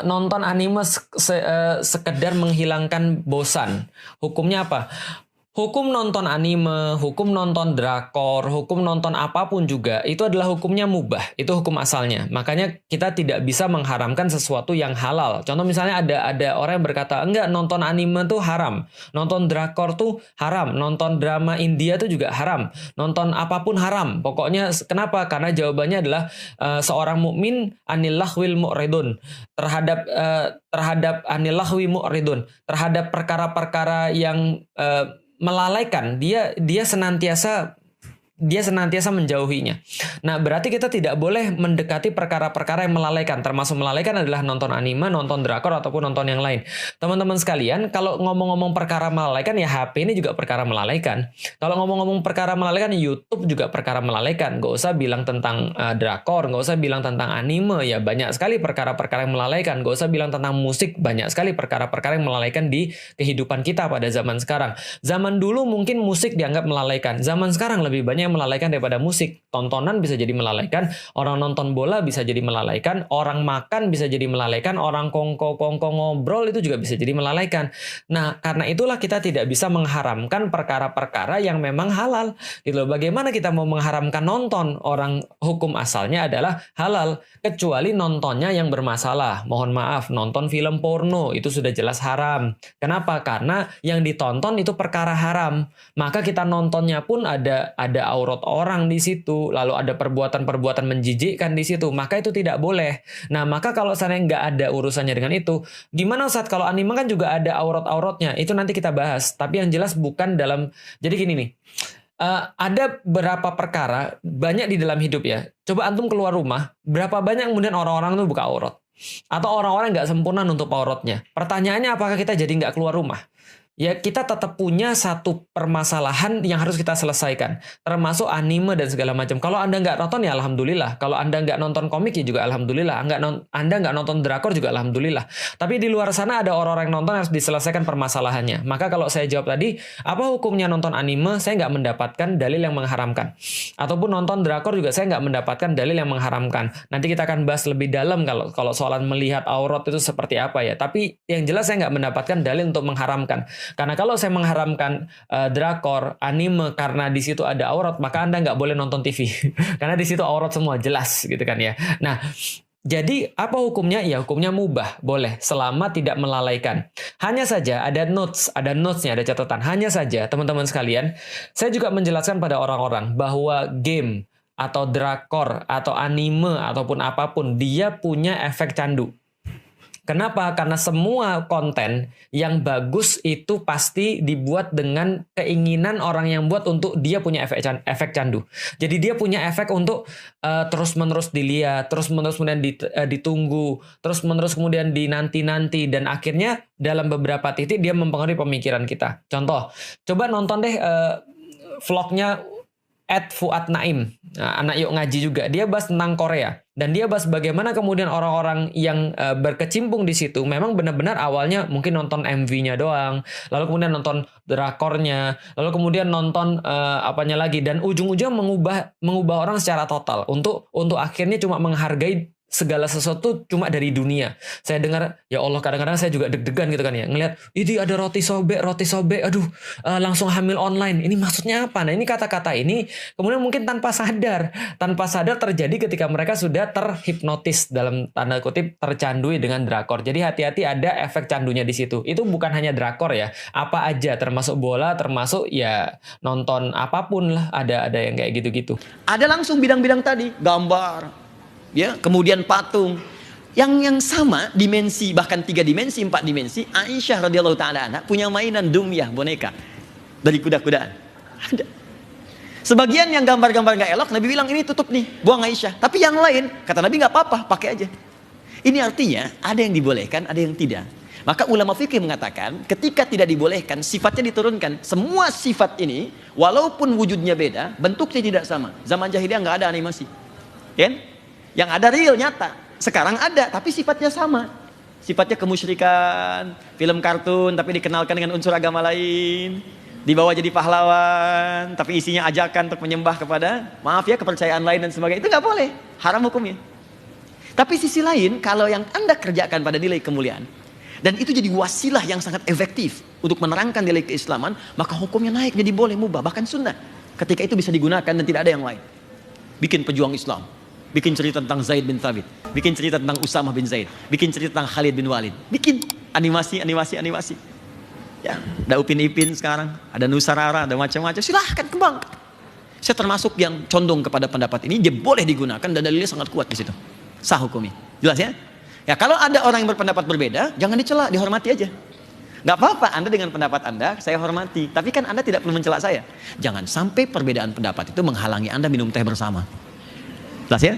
Nonton anime sekedar menghilangkan bosan. Hukumnya apa? Hukum nonton anime, hukum nonton drakor, hukum nonton apapun juga, itu adalah hukumnya mubah. Itu hukum asalnya. Makanya kita tidak bisa mengharamkan sesuatu yang halal. Contoh misalnya ada orang yang berkata, enggak, nonton anime tuh haram. Nonton drakor tuh haram. Nonton drama India tuh juga haram. Nonton apapun haram. Pokoknya kenapa? Karena jawabannya adalah seorang mukmin anillahwil mu'ridun. Terhadap anillahwi mu'ridun. Terhadap perkara-perkara yang melalaikan, dia senantiasa menjauhinya. Nah, berarti kita tidak boleh mendekati perkara-perkara yang melalaikan. Termasuk melalaikan adalah nonton anime, nonton drakor, ataupun nonton yang lain. Teman-teman sekalian, kalau ngomong-ngomong perkara melalaikan, ya HP ini juga perkara melalaikan. Kalau ngomong-ngomong perkara melalaikan, YouTube juga perkara melalaikan. Nggak usah bilang tentang drakor, nggak usah bilang tentang anime, ya banyak sekali perkara-perkara yang melalaikan. Nggak usah bilang tentang musik, banyak sekali perkara-perkara yang melalaikan di kehidupan kita pada zaman sekarang. Zaman dulu mungkin musik dianggap melalaikan. Zaman sekarang lebih banyak yang melalaikan daripada musik. Tontonan bisa jadi melalaikan, orang nonton bola bisa jadi melalaikan, orang makan bisa jadi melalaikan, orang kongko-kongko ngobrol itu juga bisa jadi melalaikan. Nah, karena itulah kita tidak bisa mengharamkan perkara-perkara yang memang halal. Gitu. Bagaimana kita mau mengharamkan nonton? Orang hukum asalnya adalah halal, kecuali nontonnya yang bermasalah. Mohon maaf, nonton film porno itu sudah jelas haram. Kenapa? Karena yang ditonton itu perkara haram. Maka kita nontonnya pun ada aurat orang di situ, lalu ada perbuatan-perbuatan menjijikkan di situ, maka itu tidak boleh. Nah, maka kalau saya nggak ada urusannya dengan itu, gimana Ustaz? Kalau anime kan juga ada aurat-auratnya, itu nanti kita bahas. Tapi yang jelas bukan dalam, jadi gini nih, ada beberapa perkara, banyak di dalam hidup ya. Coba antum keluar rumah, berapa banyak kemudian orang-orang tuh buka aurat? Atau orang-orang nggak sempurna nutup auratnya? Pertanyaannya, apakah kita jadi nggak keluar rumah? Ya, kita tetap punya satu permasalahan yang harus kita selesaikan, termasuk anime dan segala macam. Kalau Anda nggak nonton, ya alhamdulillah. Kalau Anda nggak nonton komik, ya juga alhamdulillah. Anda nggak nonton drakor, juga alhamdulillah. Tapi di luar sana ada orang-orang yang nonton, harus diselesaikan permasalahannya. Maka kalau saya jawab tadi, apa hukumnya nonton anime? Saya nggak mendapatkan dalil yang mengharamkan. Ataupun nonton drakor juga saya nggak mendapatkan dalil yang mengharamkan. Nanti kita akan bahas lebih dalam kalau soalan melihat aurat itu seperti apa ya. Tapi yang jelas saya nggak mendapatkan dalil untuk mengharamkan. Karena kalau saya mengharamkan drakor, anime karena di situ ada aurat, maka Anda nggak boleh nonton TV. Karena di situ aurat semua, jelas gitu kan ya. Nah, jadi apa hukumnya? Ya hukumnya mubah, boleh selama tidak melalaikan. Hanya saja ada notesnya, ada catatan. Hanya saja teman-teman sekalian, saya juga menjelaskan pada orang-orang bahwa game atau drakor atau anime ataupun apapun, dia punya efek candu. Kenapa? Karena semua konten yang bagus itu pasti dibuat dengan keinginan orang yang buat untuk dia punya efek candu. Jadi dia punya efek untuk terus-menerus dilihat, terus-menerus kemudian ditunggu, terus-menerus kemudian dinanti-nanti, dan akhirnya dalam beberapa titik dia mempengaruhi pemikiran kita. Contoh, coba nonton deh vlognya Fuad Naim, anak yuk ngaji juga. Dia bahas tentang Korea dan dia bahas bagaimana kemudian orang-orang yang berkecimpung di situ memang benar-benar awalnya mungkin nonton MV-nya doang, lalu kemudian nonton drakornya, lalu kemudian nonton apanya lagi, dan ujung-ujung mengubah orang secara total untuk akhirnya cuma menghargai segala sesuatu cuma dari dunia. Saya dengar, ya Allah, kadang-kadang saya juga deg-degan gitu kan ya, ngelihat ini ada roti sobek, aduh, langsung hamil online. Ini maksudnya apa? Nah, ini kata-kata ini kemudian mungkin tanpa sadar terjadi ketika mereka sudah terhipnotis, dalam tanda kutip tercandui dengan drakor. Jadi hati-hati, ada efek candunya di situ. Itu bukan hanya drakor ya, apa aja, termasuk bola, termasuk ya nonton apapun lah, ada yang kayak gitu-gitu. Ada langsung bidang-bidang tadi, gambar, ya, kemudian patung yang sama dimensi, bahkan 3 dimensi, 4 dimensi. Aisyah radhiyallahu taala anha punya mainan dumyah, boneka dari kuda-kudaan. Ada. Sebagian yang gambar-gambar nggak elok, Nabi bilang ini tutup nih, buang Aisyah. Tapi yang lain, kata Nabi nggak apa-apa, pakai aja. Ini artinya ada yang dibolehkan, ada yang tidak. Maka ulama fikih mengatakan ketika tidak dibolehkan, sifatnya diturunkan. Semua sifat ini walaupun wujudnya beda, bentuknya tidak sama. Zaman jahiliyah nggak ada animasi, kan? Yang ada real, nyata. Sekarang ada, tapi sifatnya sama. Sifatnya kemusyrikan, film kartun tapi dikenalkan dengan unsur agama lain, dibawa jadi pahlawan tapi isinya ajakan untuk menyembah kepada, maaf ya, kepercayaan lain dan sebagainya. Itu nggak boleh, haram hukumnya. Tapi sisi lain, kalau yang Anda kerjakan pada nilai kemuliaan, dan itu jadi wasilah yang sangat efektif untuk menerangkan nilai keislaman, maka hukumnya naik jadi boleh, mubah, bahkan sunnah. Ketika itu bisa digunakan dan tidak ada yang lain. Bikin pejuang Islam, bikin cerita tentang Zaid bin Thabit, bikin cerita tentang Usamah bin Zaid, bikin cerita tentang Khalid bin Walid, bikin animasi. Ya, ada Upin Ipin sekarang, ada Nusarara, ada macam-macam. Silahkan kembang. Saya termasuk yang condong kepada pendapat ini, dia boleh digunakan dan dalilnya sangat kuat di situ. Sah hukumnya. Jelas ya? Ya, kalau ada orang yang berpendapat berbeda, jangan dicela, dihormati aja. Gak apa-apa, Anda dengan pendapat Anda, saya hormati. Tapi kan Anda tidak perlu mencela saya. Jangan sampai perbedaan pendapat itu menghalangi Anda minum teh bersama. Jelas ya?